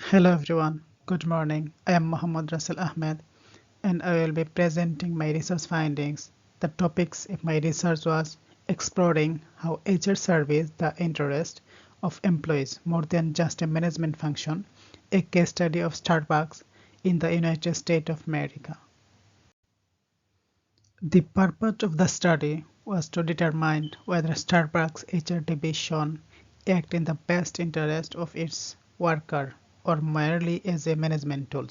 Hello everyone, good morning. I am Mohammad Russell Ahmed and I will be presenting my research findings. The topics of my research was exploring how HR serves the interest of employees more than just a management function, a case study of Starbucks in the United States of America. The purpose of the study was to determine whether Starbucks' HR division act in the best interest of its worker or merely as a management tool.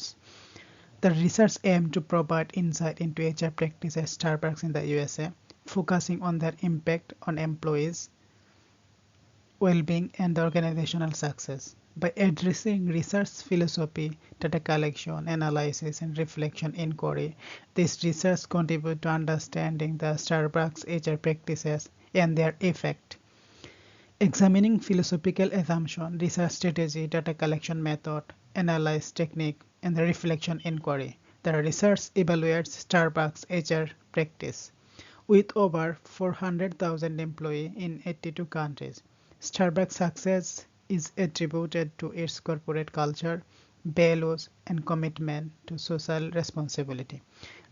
The research aimed to provide insight into HR practice at Starbucks in the USA, focusing on their impact on employees' well-being and organizational success. By addressing research philosophy, data collection, analysis, and reflection inquiry, this research contributes to understanding the Starbucks HR practices and their effect. Examining philosophical assumption, research strategy, data collection method, analysis technique, and the reflection inquiry, the research evaluates Starbucks' HR practice. With over 400,000 employees in 82 countries, Starbucks' success is attributed to its corporate culture, values, and commitment to social responsibility.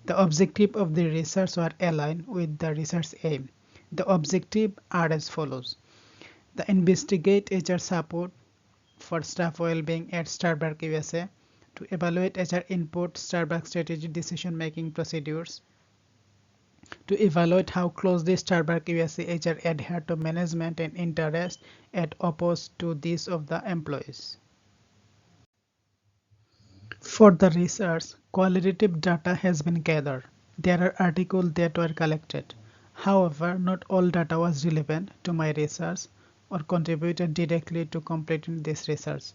The objectives of the research were aligned with the research aim. The objectives are as follows: the investigate HR support for staff well-being at Starbucks USA, to evaluate HR input, Starbucks strategic decision-making procedures, to evaluate how closely Starbucks USA HR adhere to management and interest as opposed to these of the employees. For the research, qualitative data has been gathered. There are articles that were collected. However, not all data was relevant to my research or contributed directly to completing this research.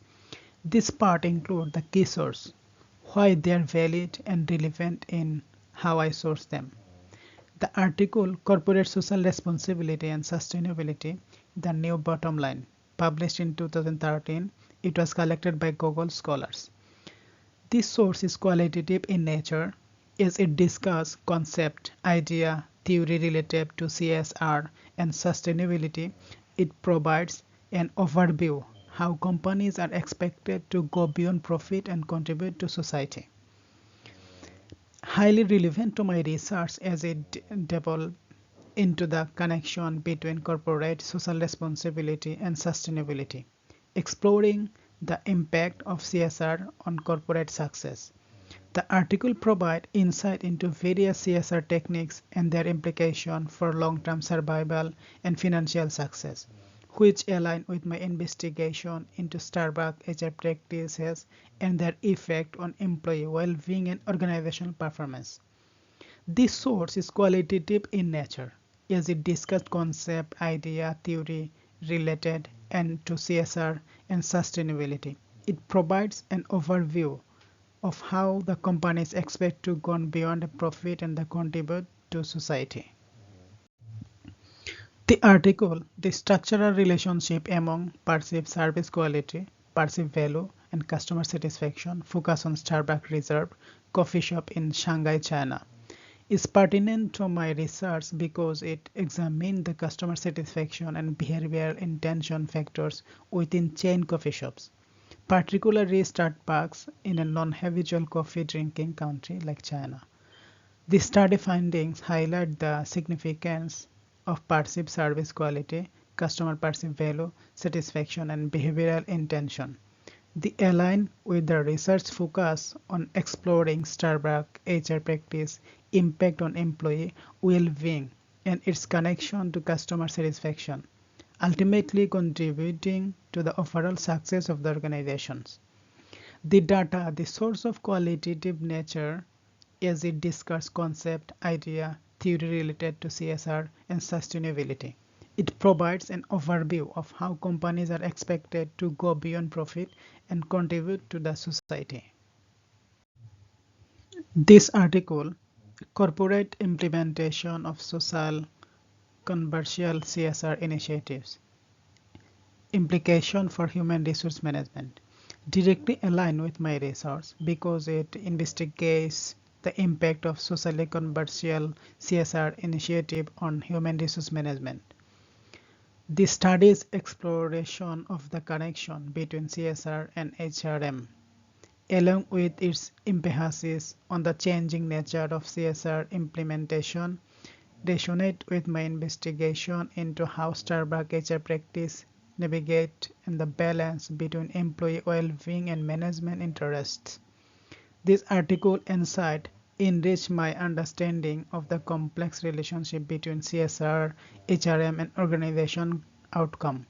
This part includes the key source, why they are valid and relevant in how I source them. The article Corporate Social Responsibility and Sustainability, the New Bottom Line, published in 2013, it was collected by Google Scholars. This source is qualitative in nature as it discusses concept, idea, theory related to CSR and sustainability. It provides an overview how companies are expected to go beyond profit and contribute to society. Highly relevant to my research as it delves into the connection between corporate social responsibility and sustainability, exploring the impact of CSR on corporate success. The article provides insight into various CSR techniques and their implication for long-term survival and financial success, which align with my investigation into Starbucks HR practices and their effect on employee well-being and organizational performance. This source is qualitative in nature, as it discusses concept, idea, theory related and to CSR and sustainability. It provides an overview of how the companies expect to go beyond a profit and contribute to society. The article, the structural relationship among perceived service quality, perceived value, and customer satisfaction, focus on Starbucks Reserve coffee shop in Shanghai, China, is pertinent to my research because it examined the customer satisfaction and behavioral intention factors within chain coffee shops, particularly Starbucks in a non-habitual coffee drinking country like China. The study findings highlight the significance of perceived service quality, customer perceived value, satisfaction, and behavioral intention. They align with the research focus on exploring Starbucks HR practice, impact on employee well-being, and its connection to customer satisfaction, ultimately contributing to the overall success of the organizations. The data, the source of qualitative nature, as it discusses concept, idea, theory related to CSR and sustainability. It provides an overview of how companies are expected to go beyond profit and contribute to the society. This article, Corporate Implementation of Social Commercial CSR Initiatives, Implication for Human Resource Management, directly align with my research because it investigates the impact of socially commercial CSR initiative on human resource management. The study's exploration of the connection between CSR and HRM, along with its emphasis on the changing nature of CSR implementation, resonate with my investigation into how Starbucks HR practice navigate in the balance between employee well-being and management interests. This article insight enriched my understanding of the complex relationship between CSR, HRM, and organization outcome.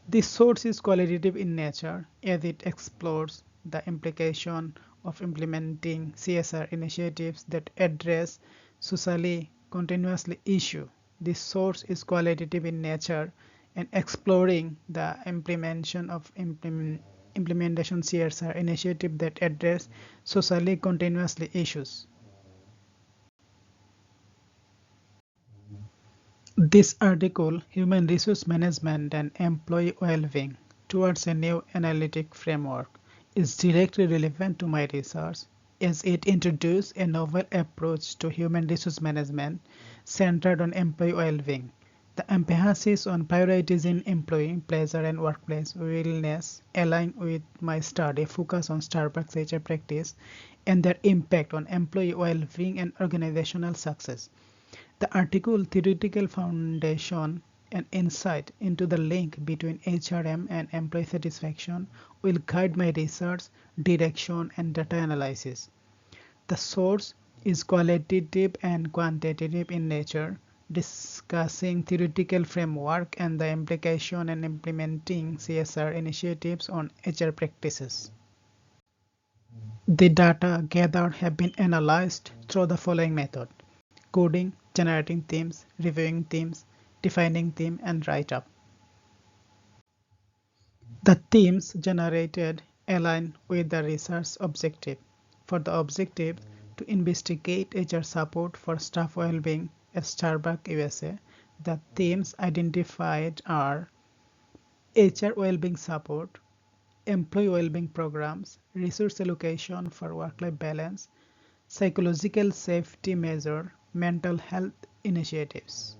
This source is qualitative in nature as it explores the implication of implementing CSR initiatives that address socially continuously issue. This source is qualitative in nature and exploring the implementation CSR initiative that address socially continuously issues. This article, Human Resource Management and Employee Well-being Towards a New Analytic Framework, is directly relevant to my research as it introduces a novel approach to human resource management centered on employee well-being. The emphasis on prioritizing employee pleasure and workplace wellness align with my study focus on Starbucks HR practice and their impact on employee well-being and organizational success. The article theoretical foundation and insight into the link between HRM and employee satisfaction will guide my research, direction, and data analysis. The source is qualitative and quantitative in nature, discussing theoretical framework and the implication and implementing CSR initiatives on HR practices. The data gathered have been analyzed through the following method: coding, generating themes, reviewing themes, defining theme, and write-up. The themes generated align with the research objective. For the objective to investigate HR support for staff well-being at Starbucks USA, the themes identified are HR well-being support, employee well-being programs, resource allocation for work-life balance, psychological safety measure, mental health initiatives.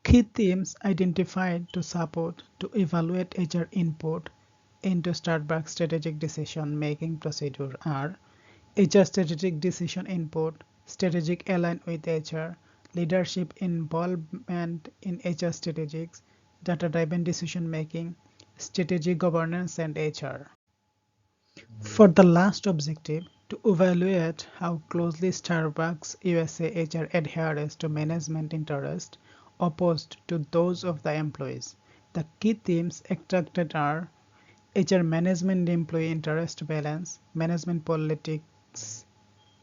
Key themes identified to support to evaluate HR input into Starbucks strategic decision-making procedure are HR strategic decision input, strategic align with HR, leadership involvement in HR strategies, data-driven decision-making, strategic governance, and HR. For the last objective, to evaluate how closely Starbucks USA HR adheres to management interests opposed to those of the employees. The key themes extracted are HR management employee interest balance, management politics,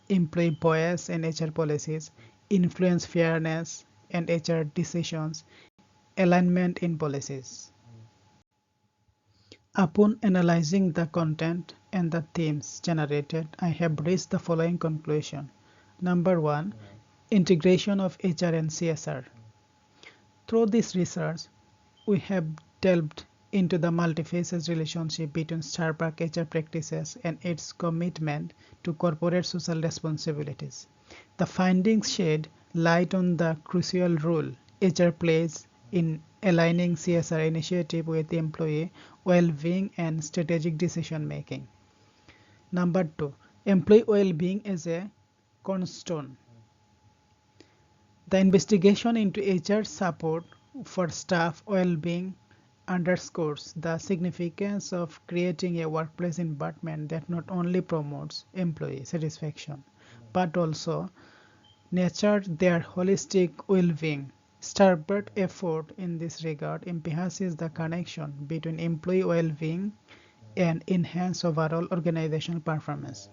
employee bias and HR policies, influence fairness and HR decisions, alignment in policies. Upon analyzing the content and the themes generated, I have reached the following conclusion. Number one, integration of HR and CSR. Through this research, we have delved into the multifaceted relationship between Starbucks HR practices and its commitment to corporate social responsibilities. The findings shed light on the crucial role HR plays in aligning CSR initiative with employee well-being and strategic decision-making. Number two, employee well-being is a cornerstone. The investigation into HR support for staff well-being underscores the significance of creating a workplace environment that not only promotes employee satisfaction but also nurtures their holistic well-being. Starbucks' effort in this regard emphasizes the connection between employee well-being and enhanced overall organizational performance.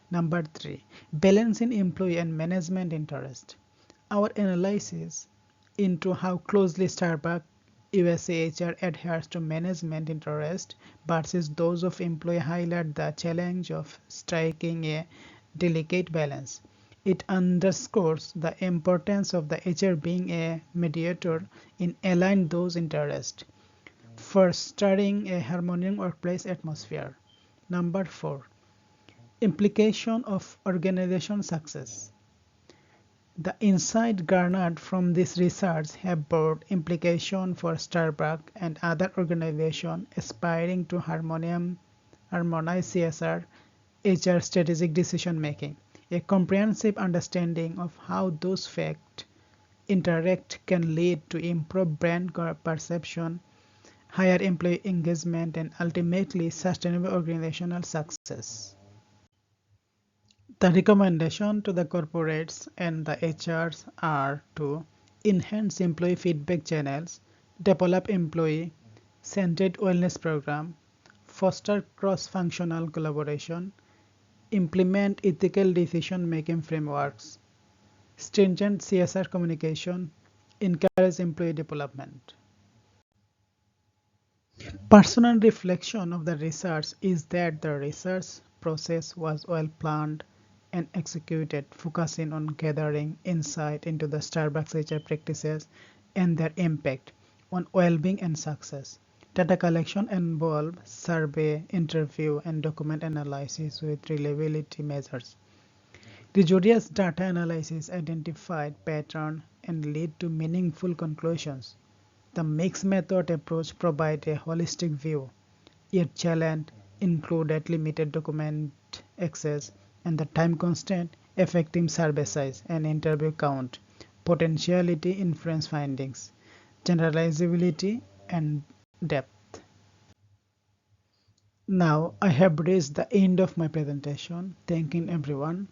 Number three, balancing employee and management interest. Our analysis into how closely Starbucks USA HR adheres to management interest versus those of employee highlight the challenge of striking a delicate balance. It underscores the importance of the HR being a mediator in aligning those interests, fostering a harmonious workplace atmosphere. Number four, implication of organization success. The insights garnered from this research have broad implications for Starbucks and other organizations aspiring to harmonize CSR HR strategic decision making. A comprehensive understanding of how those factors interact can lead to improved brand perception, higher employee engagement, and ultimately sustainable organizational success. The recommendation to the corporates and the HRs are to enhance employee feedback channels, develop employee-centered wellness program, foster cross-functional collaboration, implement ethical decision-making frameworks, stringent CSR communication, encourage employee development. Personal reflection of the research is that the research process was well planned and executed, focusing on gathering insight into the Starbucks HR practices and their impact on well-being and success. Data collection involved survey, interview, and document analysis with reliability measures. Rigorous data analysis identified patterns and led to meaningful conclusions. The mixed method approach provides a holistic view, yet challenge included limited document access and the time constraint affecting survey size and interview count, potentiality influence findings, generalizability and depth. Now I have reached the end of my presentation. Thanking everyone.